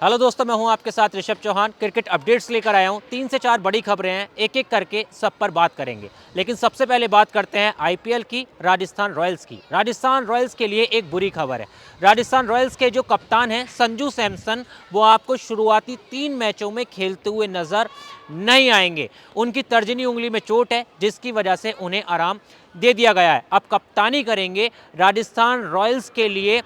Hello दोस्तों, मैं हूं आपके साथ ऋषभ चौहान। क्रिकेट अपडेट्स लेकर आया हूं। 3 से 4 बड़ी खबरें हैं, एक एक करके सब पर बात करेंगे। लेकिन सबसे पहले बात करते हैं आईपीएल की, राजस्थान रॉयल्स की। राजस्थान रॉयल्स के लिए एक बुरी खबर है। राजस्थान रॉयल्स के जो कप्तान हैं संजू सैमसन, वो आपको शुरुआती 3 मैचों में खेलते हुए नजर नहीं आएंगे। उनकी तर्जनी उंगली में चोट है, जिसकी वजह से उन्हें आराम दे दिया गया है। अब कप्तानी करेंगे राजस्थान रॉयल्स के लिए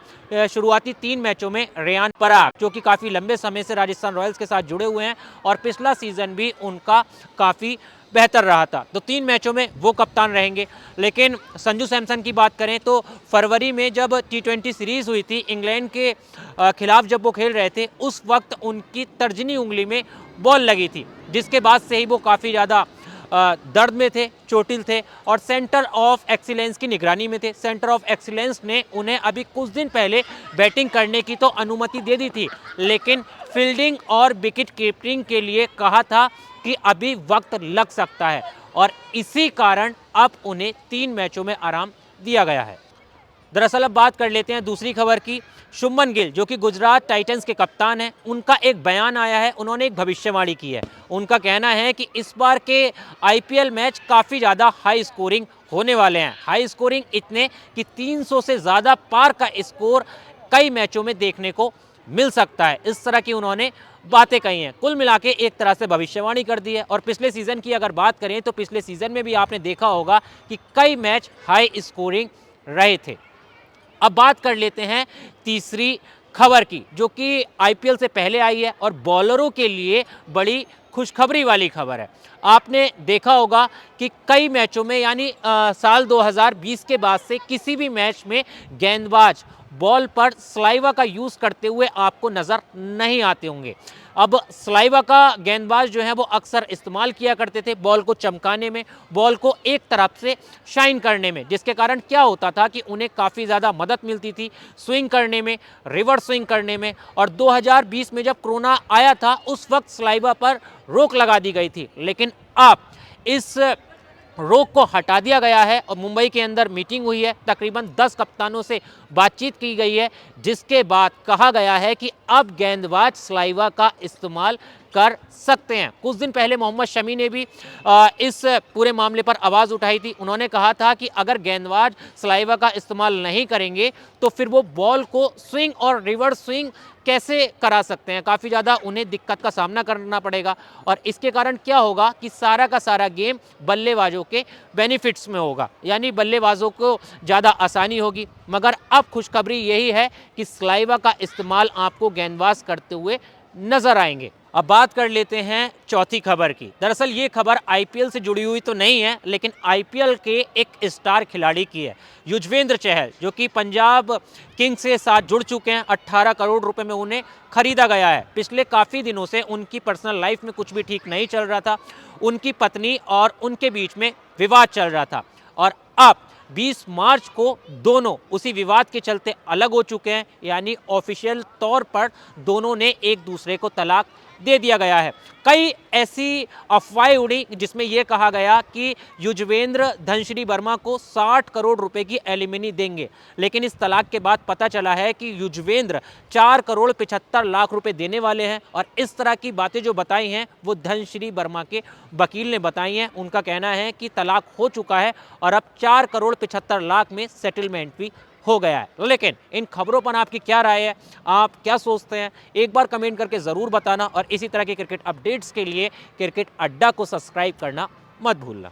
शुरुआती 3 मैचों में रेयान पराग, जो कि काफ़ी लंबे समय से राजस्थान रॉयल्स के साथ जुड़े हुए हैं और पिछला सीजन भी उनका काफ़ी बेहतर रहा था। तो 3 मैचों में वो कप्तान रहेंगे। लेकिन संजू सैमसन की बात करें तो फरवरी में जब T20 सीरीज़ हुई थी इंग्लैंड के खिलाफ, जब वो खेल रहे थे, उस वक्त उनकी तर्जनी उंगली में बॉल लगी थी, जिसके बाद से ही वो काफ़ी ज़्यादा दर्द में थे, चोटिल थे और सेंटर ऑफ एक्सीलेंस की निगरानी में थे। सेंटर ऑफ एक्सीलेंस ने उन्हें अभी कुछ दिन पहले बैटिंग करने की तो अनुमति दे दी थी, लेकिन फील्डिंग और विकेट कीपिंग के लिए कहा था कि अभी वक्त लग सकता है और इसी कारण अब उन्हें 3 मैचों में आराम दिया गया है। दरअसल अब बात कर लेते हैं दूसरी खबर की। शुभमन गिल, जो कि गुजरात टाइटंस के कप्तान हैं, उनका एक बयान आया है। उन्होंने एक भविष्यवाणी की है। उनका कहना है कि इस बार के आईपीएल मैच काफ़ी ज़्यादा हाई स्कोरिंग होने वाले हैं। हाई स्कोरिंग इतने कि 300 से ज़्यादा पार का स्कोर कई मैचों में देखने को मिल सकता है। इस तरह की उन्होंने बातें कही हैं। कुल मिला के एक तरह से भविष्यवाणी कर दी है। और पिछले सीज़न की अगर बात करें तो पिछले सीज़न में भी आपने देखा होगा कि कई मैच हाई स्कोरिंग रहे थे। अब बात कर लेते हैं तीसरी खबर की, जो कि आईपीएल से पहले आई है और बॉलरों के लिए बड़ी खुशखबरी वाली खबर है। आपने देखा होगा कि कई मैचों में, यानी साल 2020 के बाद से किसी भी मैच में गेंदबाज बॉल पर स्लाइवा का यूज़ करते हुए आपको नज़र नहीं आते होंगे। अब स्लाइवा का गेंदबाज जो है वो अक्सर इस्तेमाल किया करते थे बॉल को चमकाने में, बॉल को एक तरफ से शाइन करने में, जिसके कारण क्या होता था कि उन्हें काफ़ी ज़्यादा मदद मिलती थी स्विंग करने में, रिवर्स स्विंग करने में। और 2020 में जब कोरोना आया था उस वक्त स्लाइवा पर रोक लगा दी गई थी, लेकिन अब इस रोक को हटा दिया गया है और मुंबई के अंदर मीटिंग हुई है। तकरीबन 10 कप्तानों से बातचीत की गई है, जिसके बाद कहा गया है कि अब गेंदबाज स्लाइवा का इस्तेमाल कर सकते हैं। कुछ दिन पहले मोहम्मद शमी ने भी इस पूरे मामले पर आवाज़ उठाई थी। उन्होंने कहा था कि अगर गेंदबाज स्लाइवा का इस्तेमाल नहीं करेंगे तो फिर वो बॉल को स्विंग और रिवर्स स्विंग कैसे करा सकते हैं। काफ़ी ज़्यादा उन्हें दिक्कत का सामना करना पड़ेगा और इसके कारण क्या होगा कि सारा का सारा गेम बल्लेबाजों के बेनिफिट्स में होगा, यानी बल्लेबाजों को ज़्यादा आसानी होगी। मगर अब खुशखबरी यही है कि स्लाइवा का इस्तेमाल आपको गेंदबाज करते हुए नजर आएंगे। अब बात कर लेते हैं चौथी खबर की। दरअसल ये खबर आईपीएल से जुड़ी हुई तो नहीं है, लेकिन आईपीएल के एक स्टार खिलाड़ी की है, युजवेंद्र चहल, जो कि पंजाब किंग्स के साथ जुड़ चुके हैं। 18 करोड़ रुपए में उन्हें खरीदा गया है। पिछले काफ़ी दिनों से उनकी पर्सनल लाइफ में कुछ भी ठीक नहीं चल रहा था। उनकी पत्नी और उनके बीच में विवाद चल रहा था और अब 20 मार्च को दोनों उसी विवाद के चलते अलग हो चुके हैं, यानी ऑफिशियल तौर पर दोनों ने एक दूसरे को तलाक दे दिया गया है। कई ऐसी अफवाहें उड़ी जिसमें यह कहा गया कि युजवेंद्र धनश्री वर्मा को 60 करोड़ रुपए की एलिमनी देंगे, लेकिन इस तलाक के बाद पता चला है कि युजवेंद्र 4 करोड़ 75 लाख रुपए देने वाले हैं। और इस तरह की बातें जो बताई हैं वो धनश्री वर्मा के वकील ने बताई हैं। उनका कहना है कि तलाक हो चुका है और अब 4 करोड़ 75 लाख में सेटलमेंट भी हो गया है। लेकिन इन खबरों पर आपकी क्या राय है, आप क्या सोचते हैं, एक बार कमेंट करके ज़रूर बताना और इसी तरह के क्रिकेट अपडेट्स के लिए क्रिकेट अड्डा को सब्सक्राइब करना मत भूलना।